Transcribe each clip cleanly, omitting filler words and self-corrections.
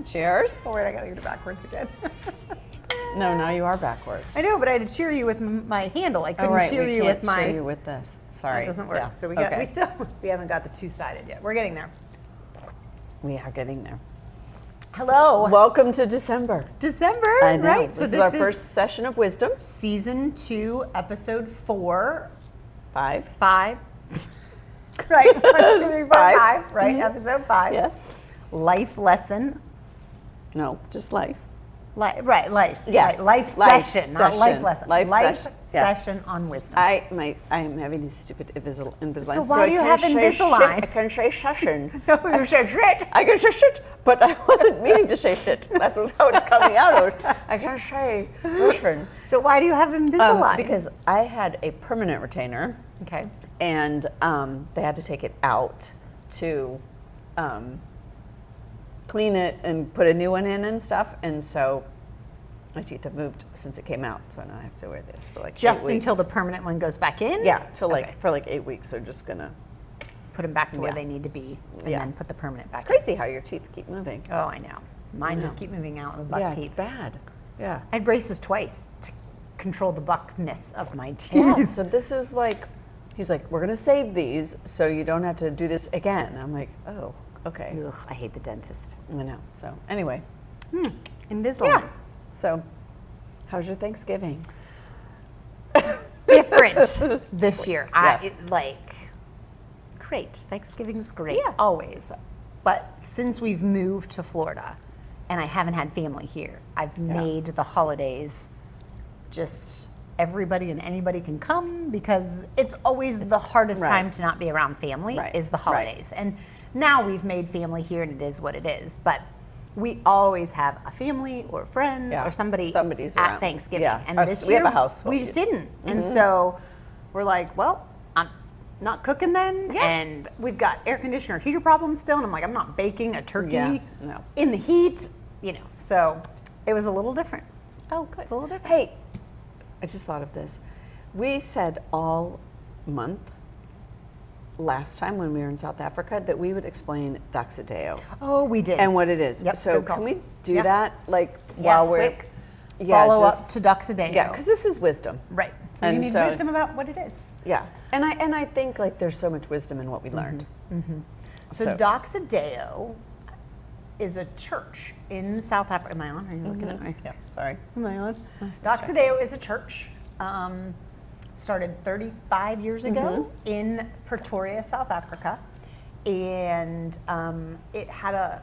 Cheers. Oh, wait, I gotta get it backwards again. No, now you are backwards. I know, but I had to cheer you with my handle. I couldn't cheer you with my. Cheer you with this. Sorry, That doesn't work. Yeah. So we haven't got the two-sided yet. We're getting there. We are getting there. Hello. Welcome to December. December, I know. right? This is our first session of wisdom. Season 2, episode 4. 5. Right. 1, 2, 3, 4, 5. Right. Mm-hmm. Episode 5. Yes. Life lesson. No, just life. Life. Yes. Right. Life session, not life lesson. Life session. Yeah. Session on wisdom. I am having these stupid Invisalign. So why do you have Invisalign? I can say session. No, you said shit. I can say shit, but I wasn't meaning to say shit. That's how it's coming out of. I can say listen. So why do you have Invisalign? Because I had a permanent retainer. Okay. And they had to take it out to clean it and put a new one in and stuff. And so my teeth have moved since it came out. So now I have to wear this for like 8 weeks. Just until the permanent one goes back in? Yeah, for like 8 weeks. They're just gonna put them back to where they need to be and then put the permanent back in. It's crazy how your teeth keep moving. Oh, I know. Mine just keep moving out of the buck Yeah, teeth. it's bad. Yeah. I had braces twice to control the buckness of my teeth. Yeah, so this is like, he's like, we're gonna save these so you don't have to do this again. I'm like, oh, okay. Ugh, I hate the dentist. I know. So anyway. Invisalign. Yeah. So, how's your Thanksgiving? Different this year. Yes. Great. Thanksgiving's great. Yeah. Always. But since we've moved to Florida and I haven't had family here, I've made the holidays just everybody and anybody can come because it's always the hardest time to not be around family is the holidays. And now we've made family here and it is what it is. But we always have a family or a friend or somebody's at around. Thanksgiving. Yeah. And we this year, have a house full. we just didn't. And so we're like, well, I'm not cooking then. Yeah. And we've got air conditioner heater problems still. And I'm like, I'm not baking a turkey No. in the heat, So it was a little different. Oh, good. It's a little different. Hey, I just thought of this. We said all month last time when we were in South Africa that we would explain Doxodeo Oh, we did. and what it is. Yep, So good call. can we do that while we're quick follow up to Doxodeo? Yeah, because this is wisdom. Right. So you And need so- wisdom about what it is. Yeah, and I think like there's so much wisdom in what we learned. So Doxodeo is a church in South Africa. Am I on? Are you looking at me? Yeah, sorry. Am I on? Doxodeo is a church. Started 35 years ago in Pretoria, South Africa. And it had a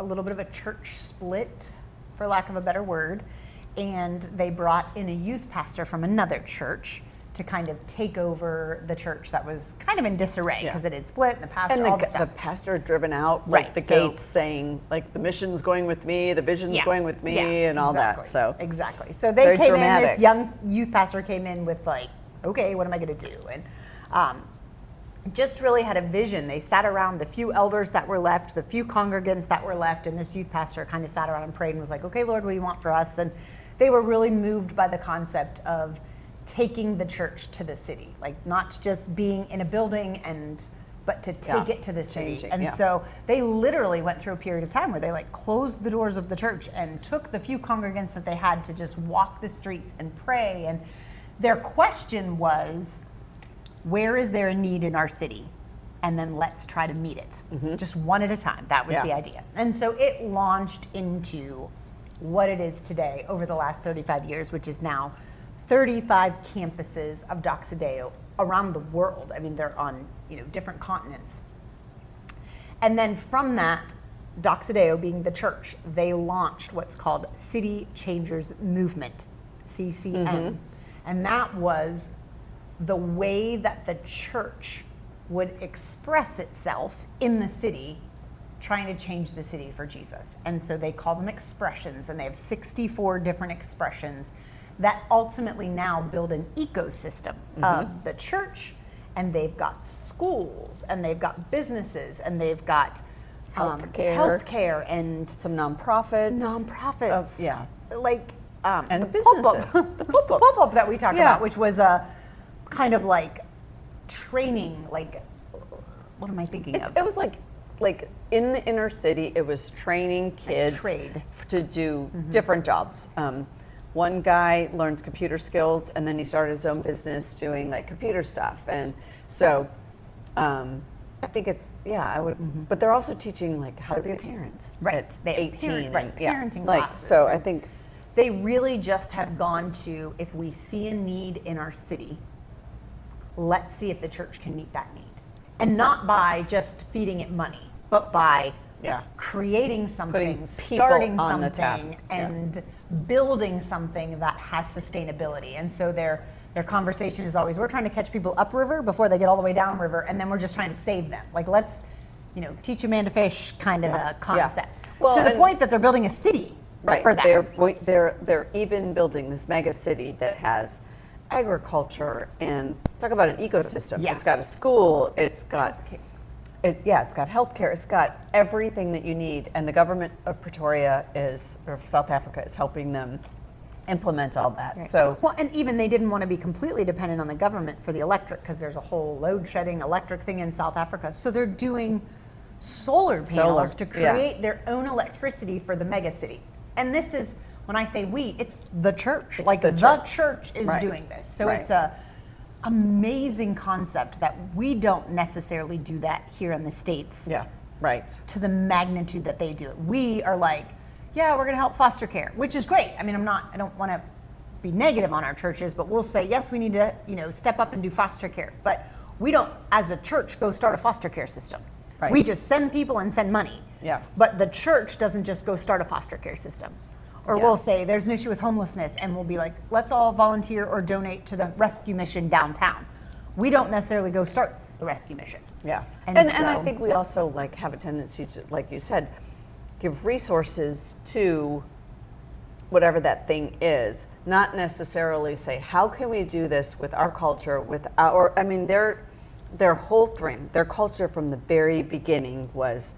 little bit of a church split, for lack of a better word. And they brought in a youth pastor from another church to kind of take over the church that was kind of in disarray because it had split and the pastor, And all the the stuff. pastor had driven out Right, the so- gates saying like the mission's going with me, the vision's going with me, and all that. So exactly. So they very came in. dramatic. This young youth pastor came in with like, okay, what am I going to do? And just really had a vision. They sat around, the few elders that were left, the few congregants that were left, and this youth pastor kind of sat around and prayed and was like, okay, Lord, what do you want for us? And they were really moved by the concept of taking the church to the city, like not just being in a building but to take it to the city. And so they literally went through a period of time where they like closed the doors of the church and took the few congregants that they had to just walk the streets and pray. And their question was, where is there a need in our city? And then let's try to meet it, just one at a time. That was the idea. And so it launched into what it is today over the last 35 years, which is now 35 campuses of Doxodeo around the world. I mean, they're on different continents. And then from that, Doxodeo being the church, they launched what's called City Changers Movement, CCM. And that was the way that the church would express itself in the city, trying to change the city for Jesus. And so they call them expressions, and they have 64 different expressions that ultimately now build an ecosystem of the church. And they've got schools, and they've got businesses, and they've got healthcare and some nonprofits. And the businesses. The pop-up that we talked about, which was a kind of like training, like, what am I thinking of? It was like like in the inner city, it was training kids trade. to do different jobs. One guy learned computer skills, and then he started his own business doing like computer stuff. And so I think it's, I would, but they're also teaching like how to be a parent at They 18. parenting like, classes. so I think, They really just have gone to, if we see a need in our city, let's see if the church can meet that need. And not by just feeding it money, but by creating something, people starting on the something, task. and building something that has sustainability. And so their conversation is always, we're trying to catch people upriver before they get all the way downriver, and then we're just trying to save them. Like, let's, teach a man to fish kind of a concept. Well, to the point that they're building a city for that. They're even building this mega city that has agriculture and talk about an ecosystem. Yeah. It's got a school. It's got it's got healthcare. It's got everything that you need. And the government of Pretoria or South Africa is helping them implement all that. Right. So well, and even they didn't want to be completely dependent on the government for the electric, because there's a whole load shedding electric thing in South Africa. So they're doing solar panels to create their own electricity for the mega city. And this is, when I say we, it's the church. It's the church is Right. doing this. So Right. it's a amazing concept that we don't necessarily do that here in the States to the magnitude that they do it. We are like, we're going to help foster care, which is great. I mean, I don't want to be negative on our churches, but we'll say, yes, we need to, step up and do foster care. But we don't, as a church, go start a foster care system. Right. We just send people and send money. Yeah. But the church doesn't just go start a foster care system. Or we'll say there's an issue with homelessness, and we'll be like, let's all volunteer or donate to the rescue mission downtown. We don't necessarily go start the rescue mission. Yeah. And And so- I think we also have a tendency to, like you said, give resources to whatever that thing is, not necessarily say, how can we do this with our culture, their whole thing, their culture from the very beginning was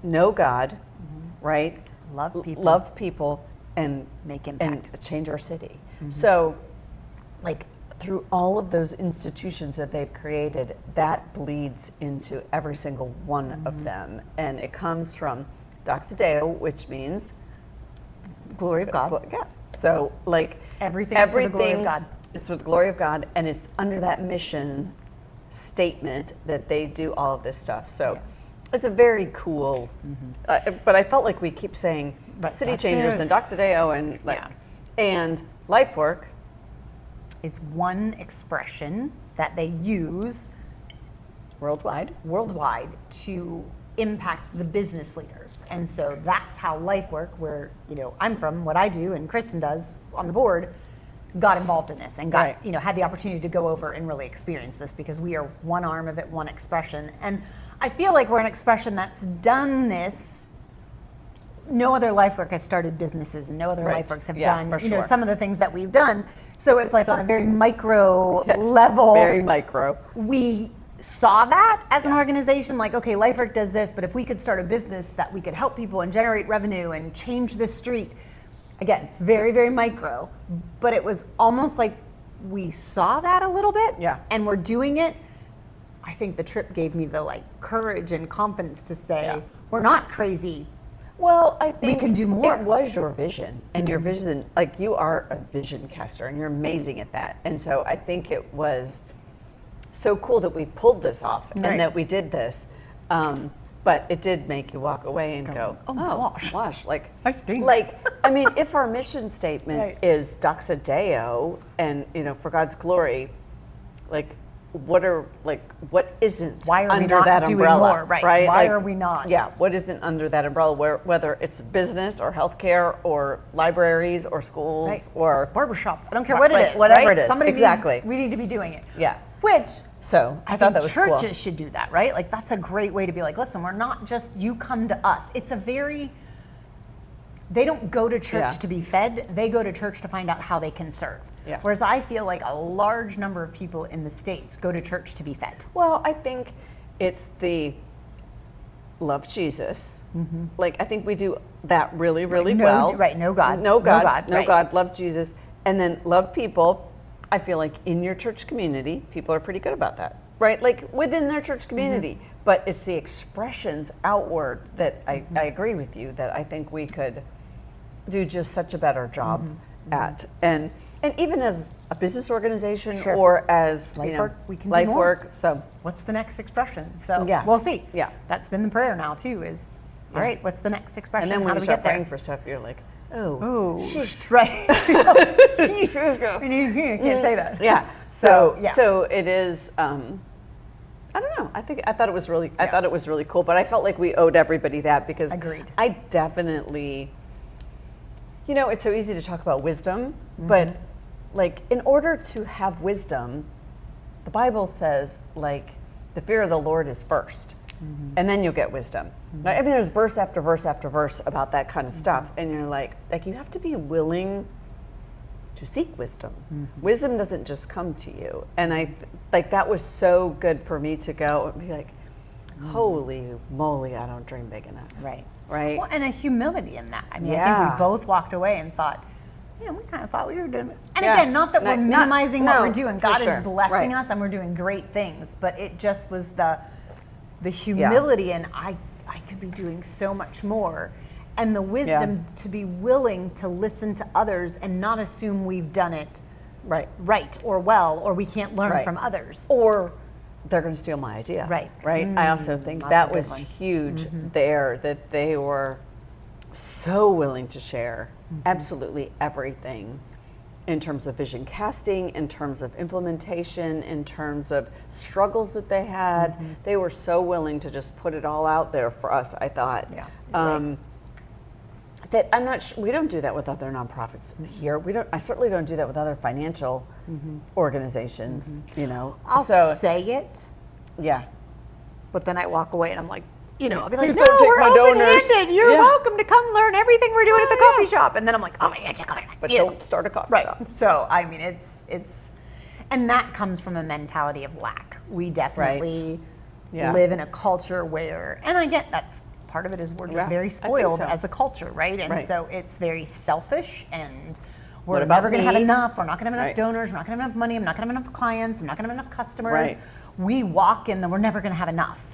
know God, right? Love people and Make impact. and change our city. So like through all of those institutions that they've created, that bleeds into every single one of them. And it comes from Doxodeo, which means Glory of God. yeah. So like Everything is for the glory of God. is for the glory of God, and it's under that mission statement that they do all of this stuff. So it's a very cool, but I felt like we keep saying city that's changers it. and Doxodeo and and life work. Is one expression that they use Worldwide. to impact the business leaders. And so that's how life work, where I'm from, what I do and Kristen does on the board, got involved in this and got had the opportunity to go over and really experience this, because we are one arm of it, one expression. And I feel like we're an expression that's done this. No other life work has started businesses, and no other life works have done for sure. some of the things that we've done. So it's like on a very micro level. Very micro. We saw that as an organization, like, okay, LifeWork does this, but if we could start a business that we could help people and generate revenue and change this street, again, very, very micro, but it was almost like we saw that a little bit and we're doing it. I think the trip gave me the courage and confidence to say, we're not crazy. Well, I think we can do more. It was your vision, and your vision, like you are a vision caster, and you're amazing at that. And so I think it was so cool that we pulled this off and that we did this. But it did make you walk away and go, oh gosh, like I stink. I mean, if our mission statement is Doxodeo and for God's glory, what isn't Why are we under not that doing umbrella? more? Right. Why are we not? Yeah, what isn't under that umbrella? Whether it's business or healthcare or libraries or schools or barbershops. I don't care what it is. Whatever it is. Somebody exactly. we need to be doing it. Yeah. Which So I think thought that was churches cool. should do that, right? Like that's a great way to be like, listen, we're not just you come to us. It's a very they don't go to church to be fed. They go to church to find out how they can serve. Yeah. Whereas I feel like a large number of people in the States go to church to be fed. Well, I think it's the love Jesus. Like I think we do that really, really well. Right, know God. Know God, right. God, love Jesus, and then love people. I feel like in your church community, people are pretty good about that. right? Like within their church community. But it's the expressions outward that I agree with you that I think we could do just such a better job at. And even as a business organization or as life work, we can life do more. work. So What's the next expression? So Yeah. we'll see. Yeah. That's been the prayer now too is, all right, what's the next expression? and then when How you do we start get there? praying for stuff, you're like, oh, Oh, right. You can't say that. yeah. So, yeah. So it is. I don't know. I thought it was really. I thought it was really cool. But I felt like we owed everybody that because Agreed. I definitely. It's so easy to talk about wisdom, but like in order to have wisdom, the Bible says like the fear of the Lord is first, and then you'll get wisdom. Right? I mean, there's verse after verse after verse about that kind of stuff, and you're like you have to be willing to seek wisdom. Wisdom doesn't just come to you, and I like that was so good for me to go and be like, holy moly, I don't dream big enough. Right. Right. Well, and a humility in that. I mean, I Yeah. think we both walked away and thought, we kind of thought we were doing it. And Yeah. again, not that we're minimizing what we're doing. for God sure. is blessing Right. us and we're doing great things. But it just was the humility and I could be doing so much more. And the wisdom to be willing to listen to others and not assume we've done it right or well, or we can't learn Right. from others. Or they're going to steal my idea. Right. I also think that's a that good was one. huge there, that they were so willing to share absolutely everything in terms of vision casting, in terms of implementation, in terms of struggles that they had. They were so willing to just put it all out there for us, I thought. Yeah. That I'm not sure, we don't do that with other nonprofits here. I certainly don't do that with other financial organizations, I'll So, say it, yeah. but then I walk away and I'm like, I'll be like, Please no, don't take we're my donors." open-handed. You're Yeah. welcome to come learn everything we're doing at the Oh, coffee shop. And then I'm like, oh my God, you're coming. But don't start a coffee Right. shop. So, I mean, it's, and that comes from a mentality of lack. We definitely Yeah. live in a culture where, and I get that's part of it is we're just Yeah, very I think spoiled so. as a culture, right? And Right. so it's very selfish and we're What about never going to have me? enough. We're not going to have enough Right. donors. We're not going to have enough money. I'm not going to have enough clients. I'm not going to have enough customers. Right. We walk in, then we're never going to have enough.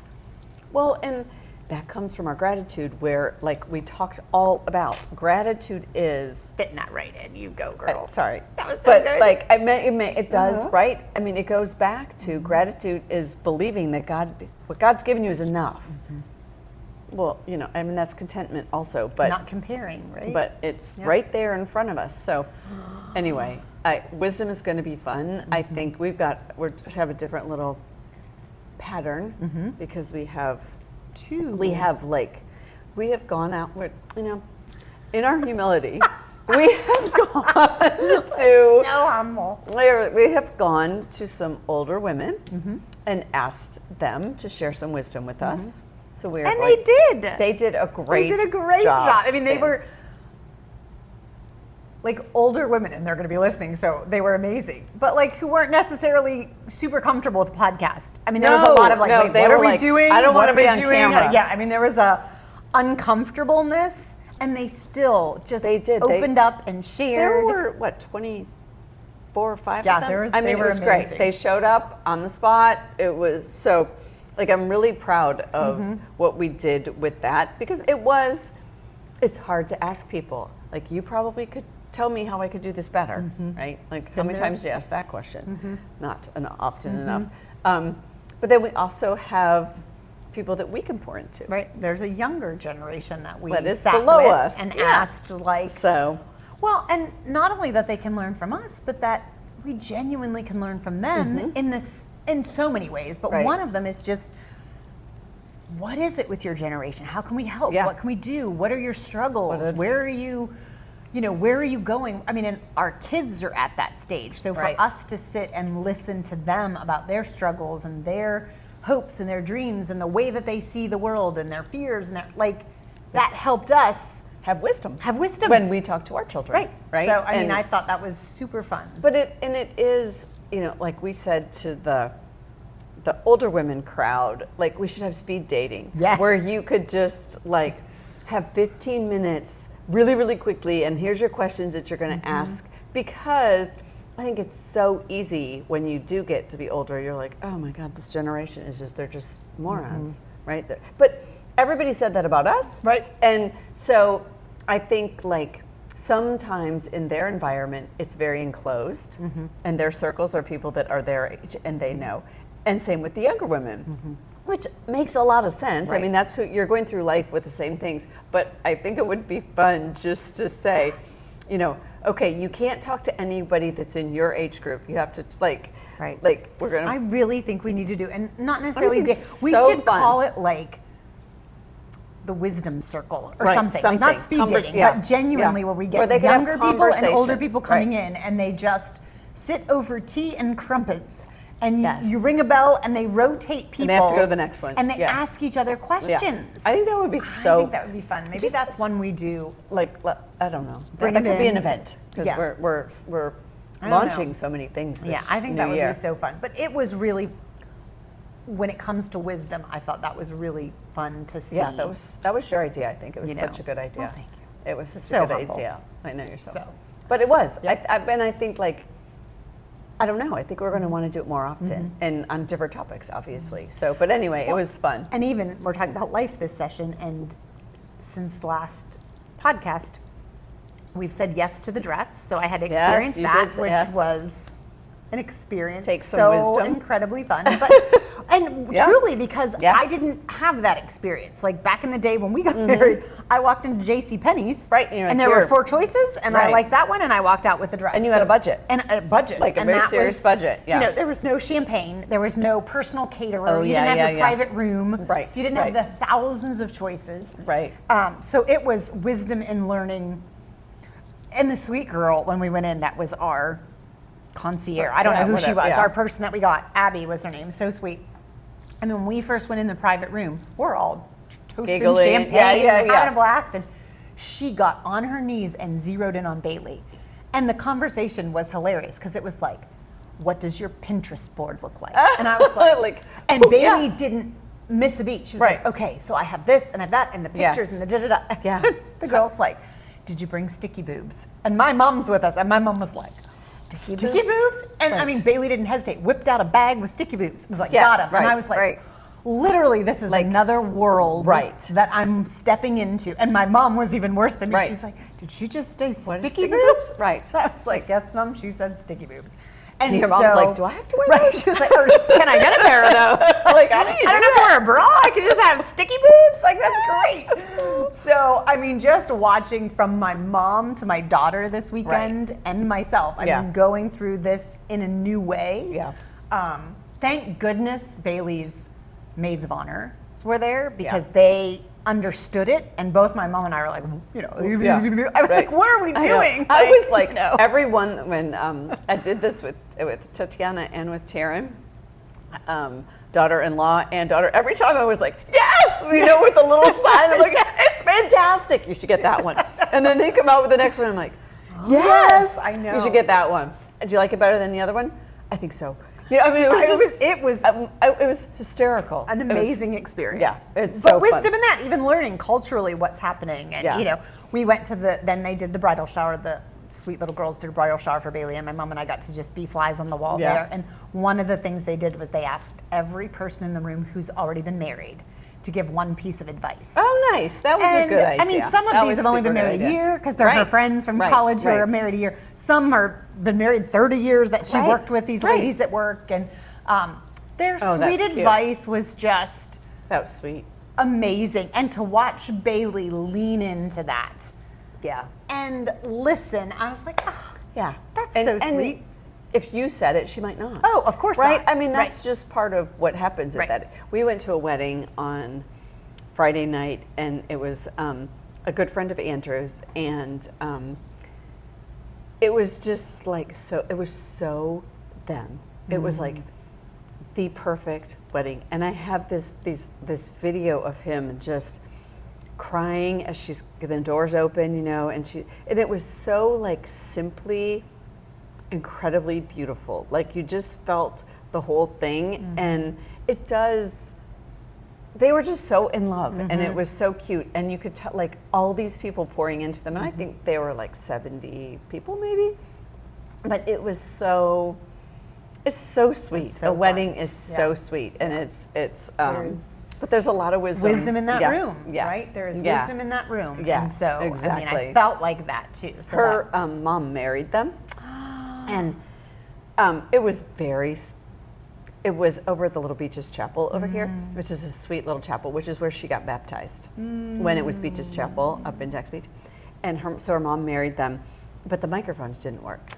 Well, and that comes from our gratitude, where, like we talked all about, gratitude is. Fitting that right in. You go, girl. Sorry, That was so but good. like it does, right? I mean, it goes back to gratitude is believing that what God's given you is enough. Well, I mean that's contentment also, but Not comparing, right? but it's Yeah. right there in front of us. So anyway, wisdom is going to be fun. I think we have a different little pattern because we have gone out, in our humility, we have gone to so humble. we have gone to some older women and asked them to share some wisdom with us. So we're And they did. They did a great They did a great job. I mean, they Yeah. were like older women, and they're going to be listening, so they were amazing. But like, who weren't necessarily super comfortable with the podcast. I mean, there was a lot of like, No, wait, they what were are we like, doing? I don't What want to are be we on doing? camera. Yeah, I mean, there was a uncomfortableness, and they still just opened up and shared. There were 24 or 5 Yeah, of them? there was- I mean, they it were was great. amazing. They showed up on the spot. It was so, I'm really proud of what we did with that, because it's hard to ask people. Like, you probably could tell me how I could do this better, right? Like, how many times do you ask that question? Not often enough. But then we also have people that we can pour into. Right, there's a younger generation that we That is sat below with us. and Yeah. asked like, So, well, and not only that they can learn from us, but that we genuinely can learn from them in so many ways. But Right. one of them is just, what is it with your generation? How can we help? Yeah. What can we do? What are your struggles? What are- Where are you? Where are you going? I mean, and our kids are at that stage. So for Right. us to sit and listen to them about their struggles and their hopes and their dreams and the way that they see the world and their fears and that helped us have wisdom. have wisdom. When we talk to our children. Right? So, I mean, And- I thought that was super fun. But it is, like we said to the older women crowd, like, we should have speed dating. Yes. Where you could just have 15 minutes really, really quickly, and here's your questions that you're going to ask, because I think it's so easy when you do get to be older. You're like, oh my God, this generation is they're just morons, right? But everybody said that about us, right? And so I think like sometimes in their environment, it's very enclosed, and their circles are people that are their age and they know. And same with the younger women, which makes a lot of sense. Right. I mean, that's who you're going through life with the same things. But I think it would be fun just to say, you know, okay, you can't talk to anybody that's in your age group. You have to Right. like we're gonna. I really think we need to do, and not necessarily. Honestly, We so should fun. call it like the wisdom circle or Right, something. Like not speed dating, yeah. but genuinely Yeah. where we Where get they can have younger people and older conversations. people coming Right. in, and they just sit over tea and crumpets. And Yes. you ring a bell, and they rotate people. And they have to go to the next one. And they Yeah. ask each other questions. I think that would be I think that would be fun. Maybe just- that's one we do. I don't know. Bring that them could be in. an event because Yeah. we're I don't know. launching so many things. This Yeah, I think that would year. be so fun. But it was really, when it comes to wisdom, I thought that was really fun to see. Yeah, that was your idea. I think it was You such know. a good idea. Well, thank you. It was such So a good humble. idea. I know you're so. So. But it was. Yep. I think like. I don't know. I think we're going to want to do it more often and on different topics, obviously. So, but anyway, it was fun. And even we're talking about life this session, and since last podcast, we've said yes to the dress. So I had to experience you that, did, which yes. was an experience Takes some so wisdom. incredibly fun. But and Yeah. truly, because Yeah. I didn't have that experience. Like back in the day when we got married, I walked into J.C. Penney's, Right, and you're and like, there were "Here." 4 choices, and I Right. liked that one, and I walked out with the dress. And you had a budget. And a budget, Like a and very that serious was, budget, yeah. You know, there was no champagne, there was no personal caterer. Oh, you yeah, didn't have yeah, your yeah. private room. Right, You didn't right. have the thousands of choices. Right. So it was wisdom in learning. And the sweet girl, when we went in, that was our concierge. I don't Yeah, know who she whatever, was. yeah. Our person that we got, Abby was her name. So sweet. And when we first went in the private room, we're all toasting Giggling. champagne, Yeah, yeah, having yeah. a blast. And she got on her knees and zeroed in on Bailey. And the conversation was hilarious because it was like, what does your Pinterest board look like? And I was like, and Bailey yeah. didn't miss a beat. She was Right. like, okay, so I have this and I have that and the pictures Yes. and the da-da-da. Yeah. The girl's like, did you bring sticky boobs? And my mom's with us, and my mom was like, sticky boobs? And I Right. mean, Bailey didn't hesitate, whipped out a bag with sticky boobs. It was like, Yeah, got him. And right, I was like, right. literally, this is Like, another world right. that I'm stepping into. And my mom was even worse than me. Right. She's like, did she just say What is sticky sticky boobs? boobs? Right. So I was like, yes, Mom, she said sticky boobs. And your mom's like, do I have to wear right, those? she was like, or can I get a pair of those? Like, I don't need to I don't do have to wear a bra. I can just have sticky boobs. Like, that's great. So, I mean, just watching from my mom to my daughter this weekend and myself, I Yeah. mean, going through this in a new way. Yeah. Thank goodness Bailey's maids of honor were there because Yeah. they understood it, and both my mom and I were like, you know, Yeah. I was Right. like, what are we I know. doing? I was like, you know. everyone, when I did this with Tatiana and with Taryn, daughter-in-law and daughter, every time I was like, yes, you know, with a little sign, I'm like, it's fantastic, you should get that one. And then they come out with the next one, I'm like, yes, I know. you should get that one. And do you like it better than the other one? I think so. Yeah, I mean, it was hysterical. An amazing experience. Yeah, it's but so wisdom fun. in that, even learning culturally what's happening. And, Yeah. you know, we went to then they did the bridal shower. The sweet little girls did a bridal shower for Bailey, and my mom and I got to just be flies on the wall Yeah. there. And one of the things they did was they asked every person in the room who's already been married to give one piece of advice. Oh, nice. That was a good idea. I mean, some of That these was have only super been good married a idea. year because they're her Right. friends from Right. college who are Right. married a year. Some are been married 30 years that she Right. worked with these Right. ladies at work. And their Oh, that's sweet cute. advice was just That was sweet. amazing. And to watch Bailey lean into that Yeah. and listen, I was like, oh, Yeah. That's so sweet. If you said it, she might not. oh, of course Right? not. I mean, Right. that's just part of what happens at Right. that. We went to a wedding on Friday night, and it was a good friend of Andrew's, and it was just like it was so them. It was like the perfect wedding. And I have this video of him just crying as the doors open, you know, and it was so like simply incredibly beautiful. Like you just felt the whole thing, and they were just so in love, and it was so cute, and you could tell like all these people pouring into them, and I think they were like 70 people maybe, But it was so, it's so sweet. It's so a wedding fun. is so Yeah. sweet, and it's There's but there's a lot of wisdom. wisdom in that Yeah. room, Yeah. right? There is Yeah. wisdom in that room. Yeah, And so, I mean, exactly. I felt like that too. So Her mom married them, and it was it was over at the Little Beaches Chapel over here, which is a sweet little chapel, which is where she got baptized when it was Beaches Chapel up in Jax Beach. And her mom married them, but the microphones didn't work.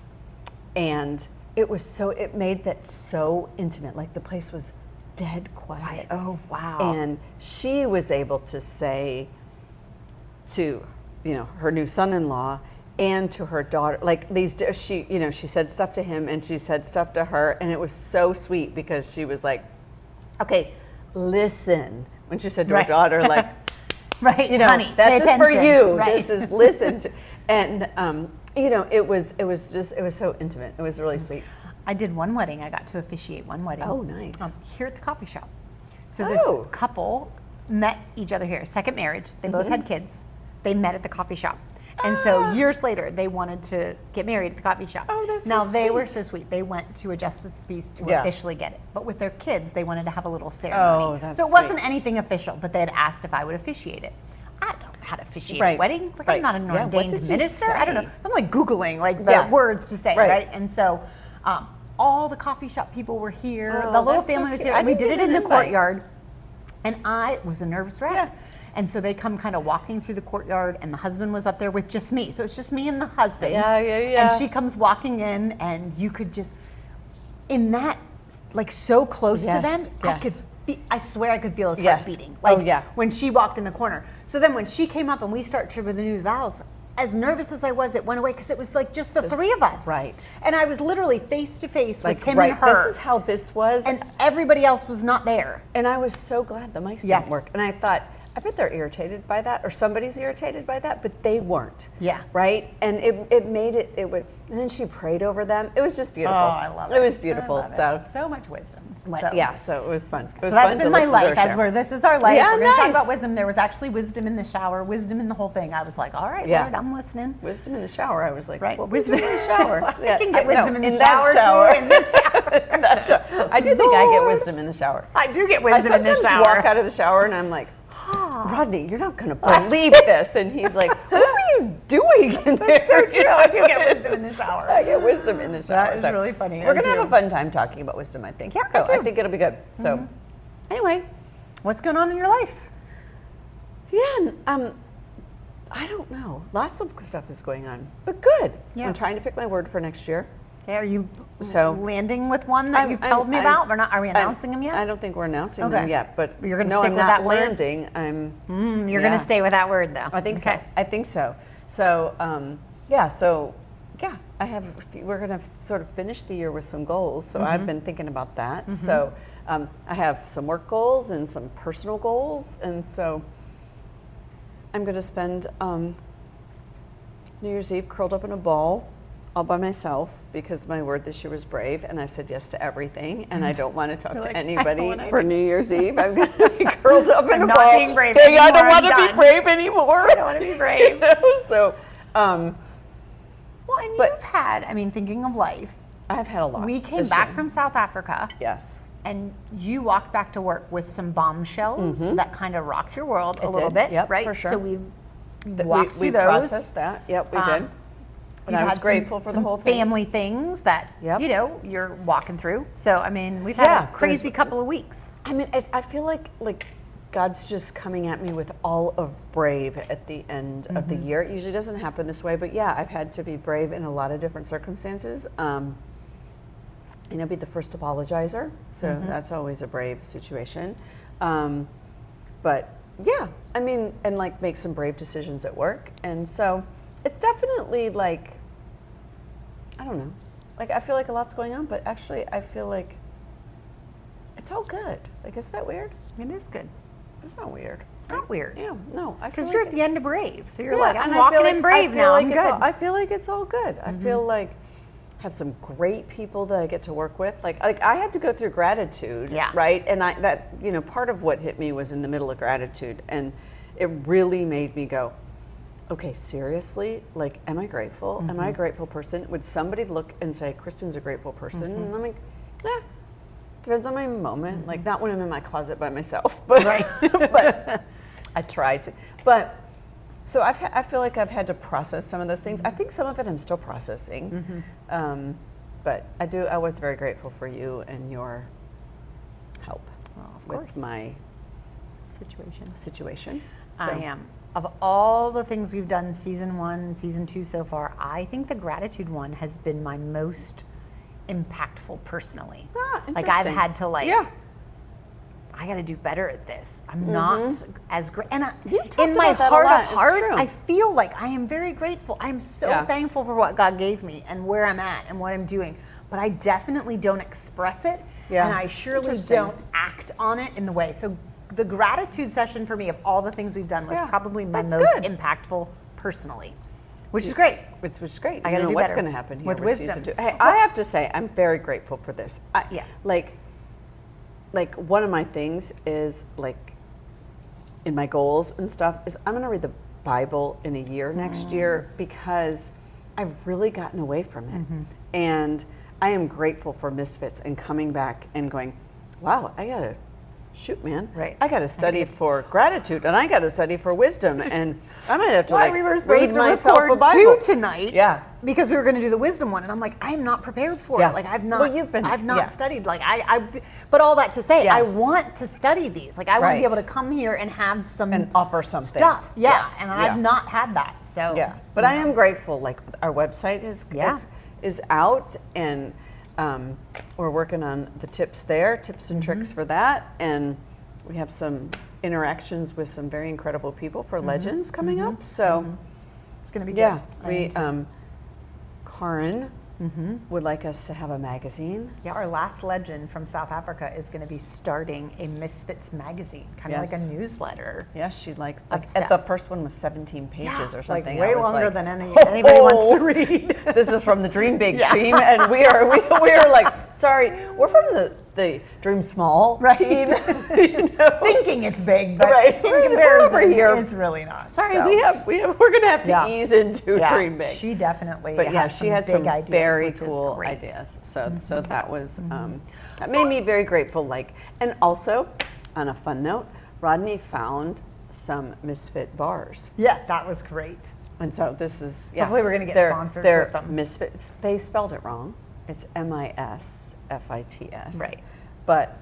And it made that so intimate. Like the place was dead quiet. Oh, wow. And she was able to say to, her new son-in-law and to her daughter, like she said stuff to him and she said stuff to her, and it was so sweet because she was like, okay, listen. When she said to her daughter, like, right, honey, that's pay just for attention. you. Right. This is listen to, and it was so intimate. It was really sweet. I did one wedding. I got to officiate one wedding. Oh, nice. Here at the coffee shop. So this couple met each other here. Second marriage. They both had kids. They met at the coffee shop. And so years later, they wanted to get married at the coffee shop. Oh, that's now so they were sweet. so sweet. They went to a justice of the peace to Yeah. officially get it. But with their kids, they wanted to have a little ceremony. Oh, that's so it wasn't anything official, but they had asked if I would officiate it. I don't know how to officiate a Right. wedding. Like Right. I'm not an Yeah, what ordained did you minister. I don't know. say? So I'm like Googling like the Yeah. words to say, Right. right? And so all the coffee shop people were here. Oh, The little that's so family was cute. here. I And we didn't did it get in an the invite. courtyard. And I was a nervous wreck. Yeah. And so they come kind of walking through the courtyard, and the husband was up there with just me. So it's just me and the husband. Yeah. And she comes walking in, and you could just, in that, like so close to Yes, them, yes. I swear I could feel his Yes. heart beating. Oh, Like yeah. when she walked in the corner. So then when she came up and we started to renew the vows, as nervous as I was, it went away because it was like just the three of us. Right. And I was literally face to face with Like, him right. and her. This is how this was. and everybody else was not there. And I was so glad the mics Yeah. didn't work. And I thought, I bet they're irritated by that, or somebody's irritated by that, but they weren't. Yeah. Right? And it made it would, and then she prayed over them. It was just beautiful. Oh, I love it. It was beautiful. I love it. So, So much wisdom. so it was fun. It was So that's fun been to my listen to life. her As share. this is our life. Yeah, We're going to talk nice. about wisdom. There was actually wisdom in the shower, wisdom in the whole thing. I was like, all right, Yeah. Lord, I'm listening. Wisdom in the shower. I was like, Right. well, wisdom in the shower. I can get wisdom in the that shower, shower. too, in this shower. In that shower. I do think I get Lord. wisdom in the shower. I do get I wisdom in the sometimes shower. walk out of the shower and I'm like, Rodney, you're not going to believe this. And he's like, what are you doing in there? That's so true. I do get wisdom in the shower. I get wisdom in the shower. That is really funny. We're I going to do. have a fun time talking about wisdom, I think. Yeah, So I do. I think it'll be good. So anyway, What's going on in your life? yeah, I don't know. Lots of stuff is going on, but good. Yeah. I'm trying to pick my word for next year. Okay, are you So- landing with one that you've told me about? Are we announcing them yet? I don't think we're announcing Okay. them yet, but You're gonna no, stick I'm with not that word? landing. You're going yeah. to stay with that word, though. I think Okay. so. I think so. So, we're going to sort of finish the year with some goals. So I've been thinking about that. So I have some work goals and some personal goals. And so I'm going to spend New Year's Eve curled up in a ball all by myself because my word this year was brave. And I've said yes to everything. And I don't want to talk You're to like, I don't anybody wanna- for New Year's Eve. I'm going to be curled up in I'm a not ball. being brave saying, I don't anymore. want I'm to be done." brave anymore. I don't want to be brave. So, Well, and But- you've had, thinking of life, I've had a lot. we came this back year. from South Africa Yes. and you walked back to work with some bombshells that kind of rocked your world a It little did. bit, Yep, right? for sure. So we've We walked through those. processed that. Yep, we did. And You've I was had grateful for the some whole thing. family things that, Yep. you're walking through. So, we've had Yeah, a crazy there's- couple of weeks. I mean, I feel like God's just coming at me with all of brave at the end of the year. It usually doesn't happen this way, but yeah, I've had to be brave in a lot of different circumstances. Be the first apologizer, so that's always a brave situation. But yeah, and make some brave decisions at work. And so it's definitely I don't know. I feel like a lot's going on, but actually I feel like it's all good. Is that weird? It is good. It's not weird. It's not weird. Yeah, no. Because you're at the end of Brave. So you're yeah, like, I'm and I walking feel in Brave I feel now. like I'm it's good. I feel like it's all good. I feel like I have some great people that I get to work with. Like I had to go through gratitude, Yeah. right? And part of what hit me was in the middle of gratitude, and it really made me go, okay, seriously, like, am I grateful? Am I a grateful person? Would somebody look and say, Kristen's a grateful person? And I'm like, depends on my moment. Like, not when I'm in my closet by myself, but, but I try to. But, so I feel like I've had to process some of those things. I think some of it I'm still processing. But I was very grateful for you and your help with my situation. So. I am. Of all the things we've done season 1, season 2 so far, I think the gratitude one has been my most impactful personally. Like I've had to I got to do better at this. I'm not as great. And in my heart of hearts, I feel like I am very grateful. I am so thankful for what God gave me and where I'm at and what I'm doing. But I definitely don't express it. And I surely don't act on it in the way. So the gratitude session for me of all the things we've done was probably my most impactful personally, which is great. Which is great. I got to do what's better going to happen here with wisdom. Season 2. Hey, I have to say, I'm very grateful for this. Like one of my things is like in my goals and stuff is I'm going to read the Bible in a year next year because I've really gotten away from it. And I am grateful for Misfits and coming back and going, wow, I got to shoot, man. I got to study for gratitude and I got to study for wisdom and I might have to we were read supposed to myself a record Bible 2 tonight. Because we were going to do the wisdom one and I'm like, I'm not prepared for it. Like I've not I've not studied. Like but all that to say, I want to study these. Like I want to be able to come here and have some and offer something stuff. And I've not had that. So but I am grateful. Like our website is out and we're working on the tips and tricks for that, and we have some interactions with some very incredible people for Legends coming up. So it's going to be good. We Karin would like us to have a magazine. Our last legend from South Africa is going to be starting a Misfits magazine, kind of like a newsletter. She likes the first one was 17 pages or something. Like way longer than anybody wants to read. This is from the Dream Big team, and we are like, sorry, we're from the Dream Small team. Thinking it's big, but in comparison, it's really not. Sorry, we're going to have to ease into Dream Big. She definitely But she had some ideas, very cool ideas. So that was that made me very grateful. And also, on a fun note, Rodney found some Misfit bars. That was great. And so this is hopefully we're going to get sponsors with them. Misfits. They spelled it wrong. It's MISFITS. Right. But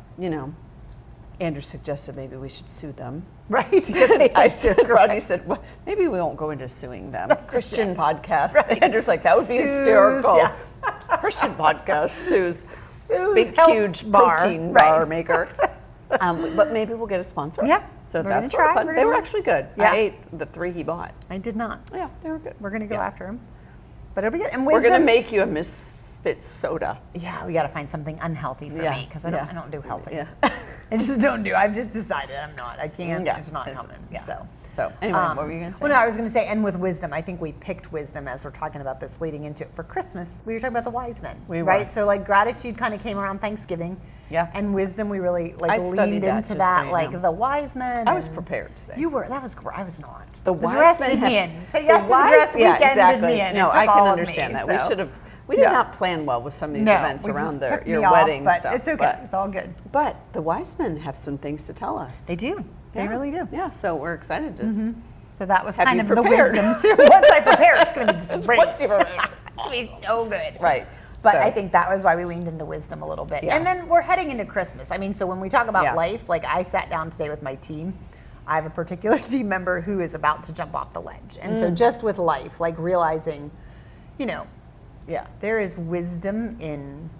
Andrew suggested maybe we should sue them. Rodney said, well, maybe we won't go into suing them. Christian podcast. Andrew's like, that would be hysterical. Christian podcast sues big, huge protein bar maker. But maybe we'll get a sponsor. So that's sort of fun. They were actually good. I ate the 3 he bought. I did not. They were good. We're going to go after him. But it'll be good. And we're going to make you a Misfit soda. We got to find something unhealthy for me because I don't do healthy. I just don't do. I've just decided I'm not. I can't. It's not coming. So anyway, what were you going to say? Well, no, I was going to say, and with wisdom, I think we picked wisdom as we're talking about this leading into it for Christmas. We were talking about the wise men, right? So like gratitude kind of came around Thanksgiving. And wisdom, we really leaned into that, the wise men. I was prepared today. You were. That was great. I was not. The wise men did me in. Say yes to the dress weekend did me in. No, I can understand that. We should have. We did not plan well with some of these events around your wedding but stuff. It's okay. It's all good. But the wise men have some things to tell us. They do. They really do. So we're excited to. So that was kind of the wisdom too. Once I prepare, it's going to be great. It's going to be so good. Right. But I think that was why we leaned into wisdom a little bit. And then we're heading into Christmas. I mean, so when we talk about life, like I sat down today with my team. I have a particular team member who is about to jump off the ledge. And so just with life, like realizing, there is wisdom in,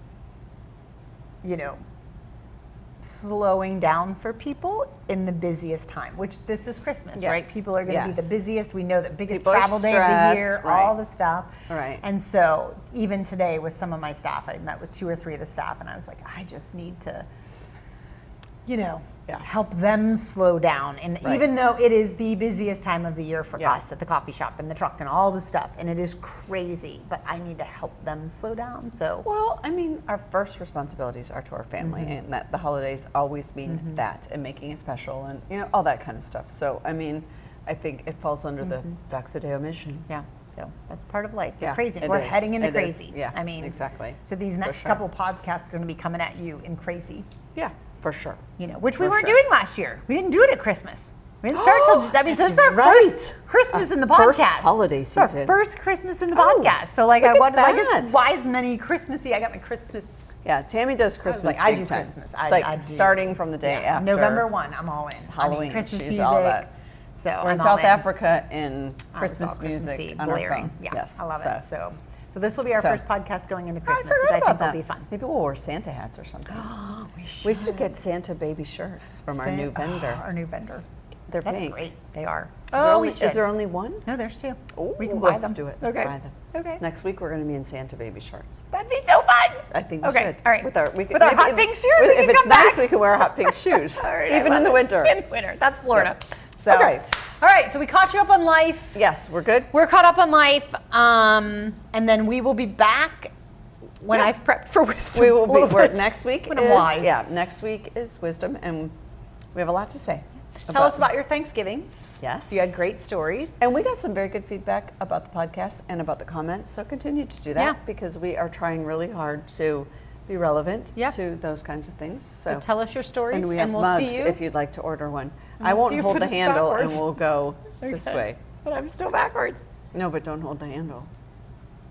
slowing down for people in the busiest time, which this is Christmas, right? People are going to be the busiest. We know that biggest travel day of the year, all the stuff. Right. And so even today with some of my staff, I met with 2 or 3 of the staff and I was like, I just need to, help them slow down. And even though it is the busiest time of the year for us at the coffee shop and the truck and all the stuff, and it is crazy, but I need to help them slow down. So, well, I mean, our first responsibilities are to our family, and that the holidays always mean that, and making it special, and all that kind of stuff. So, I mean, I think it falls under the Doxodeo mission. Yeah. So that's part of life. Yeah, Crazy. it We're is. heading into It is. crazy. Yeah, I mean, exactly. So these next sure. couple podcasts are going to be coming at you in crazy. Yeah, for sure. You know, which we For weren't sure. doing last year. We didn't do it at Christmas. We didn't start till. I mean, so this is our right. first Christmas in the First podcast. holiday It's our season. first Christmas in the Oh, podcast. So like, look I at wanted like that. it's wise many Christmassy. I got my Christmas. Yeah, Tammy does Christmas. I big do time. Christmas. It's I like do. starting from the day Yeah. after November 1, I'm all in. Halloween. Christmas She's music. all that. So We're in I'm all South in. Africa in It's all Christmas Christmassy, music on our blaring. phone. Yeah, Yes, I love so. it. So this will be our So. first podcast going into I Christmas, forgot which I about think that. will be fun. Maybe we'll wear Santa hats or something. We should get Santa baby shirts from our new vendor. Our new vendor. They're That's pink. great. They are. Is there only one? No, there's two. Oh, We can buy let's them. do it. Let's Okay. buy them. Okay. Next week we're going to be in Santa baby shirts. That'd be so fun. I think we Okay, should. all right. With our, With our hot pink shoes, we If can it's come nice, back. we can wear our hot pink shoes, All right, I even in love the it. winter. In winter. That's Florida. So, Okay. All right. So we caught you up on life. yes, we're good. We're caught up on life. And then we will be back when Yeah. I've prepped for wisdom. We a will be. little We're, bit. next week When I'm is wise. next week is wisdom, and we have a lot to say. Tell us about your Thanksgivings. Yes. You had great stories. And we got some very good feedback about the podcast and about the comments. So continue to do that Yeah. because we are trying really hard to be relevant Yeah. to those kinds of things. So tell us your stories, and we have we'll mugs see you. if you'd like to order one. And I we'll won't see you hold put the us handle and backwards. we'll go this Okay. way. But I'm still backwards. No, but don't hold the handle.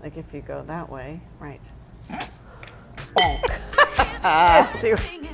Like if you go that way, right. Let's do it.